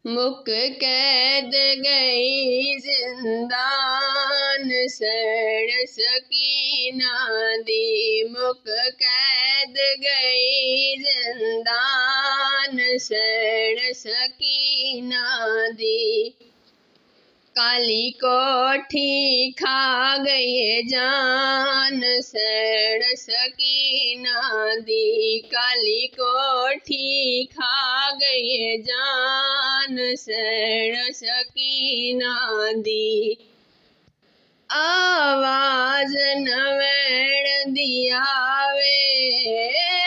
मुक कैद गई जिंदान सड़ सकीना दी। मुक कैद गई जिंदान सड़ सकीना दी। काली कोठी खा गई जान सड़ सकीना दी। काली कोठी खा गई जान सड़ सकीना दी। आवाज न वैण दियावे,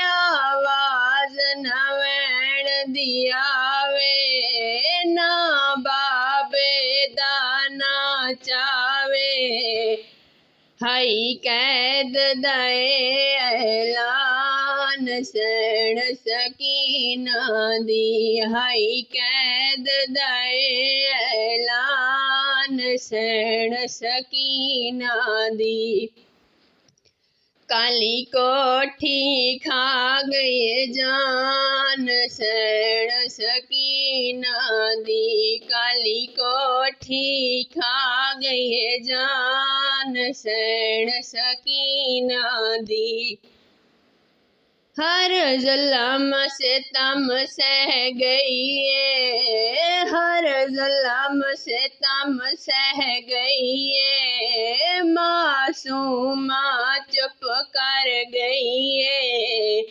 आवाज न वैण दियावे, ना बाबे दाना चावे। हाई कैद दए ऐलान सड़ सकीना दी। हाई कैद दए ऐलान सड़ सकीना दी। काली कोठी खा गई जान सड़ सकीना दी। काली कोठी खा गई जान सड़ सकीना दी। हर जुल्म से तम सह गई है, हर जुल्म से तम सह गई है। मासूमा चुप कर गई है,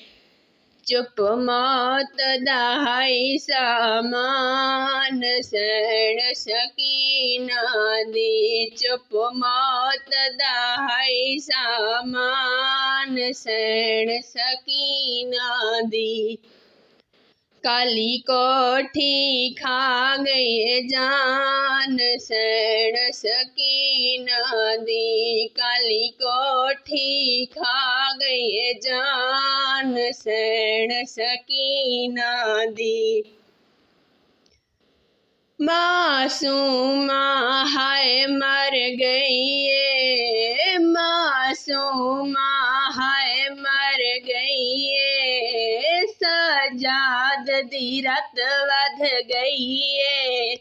चुप मौत दहाई सामान सड़ सकीना दी। चुप मौत दहाई सामान सड़ सकीना दी। काली कोठी खा गई जान सड़ सकीना दी। काली कोठी खा गई जान सड़ सकीना दी। मासूमा हाय मर गई है, मासूमा हाय मर गई है। सजाद दी रत वध गई है,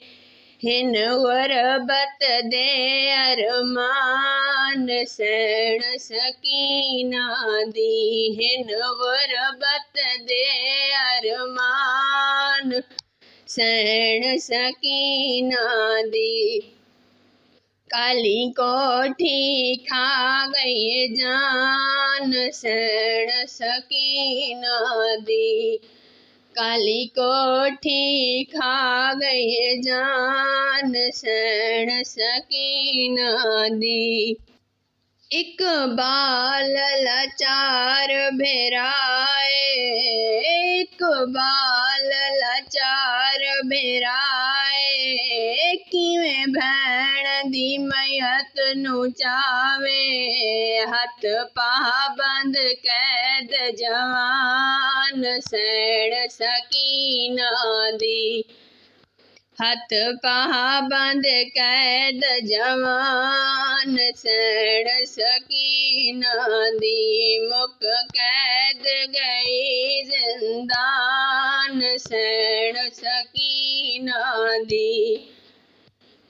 हिन गुरबत दे अरमान सड़ सकीना दी। हिन गुरबत दे अरमान सड़ सकीना दी। काली कोठी खा गई जान सड़ सकीना दी। काली कोठी खा गई जान सड़ सकीना दी। इकबाल लाचार भेराए, इकबाल लाचार भेराए। किवें भैण दी मैयत नूं चावे, हथ पाबंद कैद जवान सड़ सकीना दी। हथ पाबंद कैद जवान सड़ सकीना दी। मुक कैद गई जिंदान सड़ सकीना दी।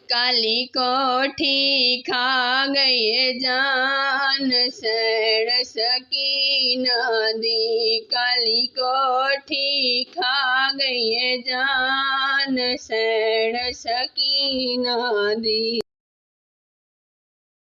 काली कोठी खा गई जान सड़ सकीना दी। काली कोठी खा गई जान सड़ सकीना दी।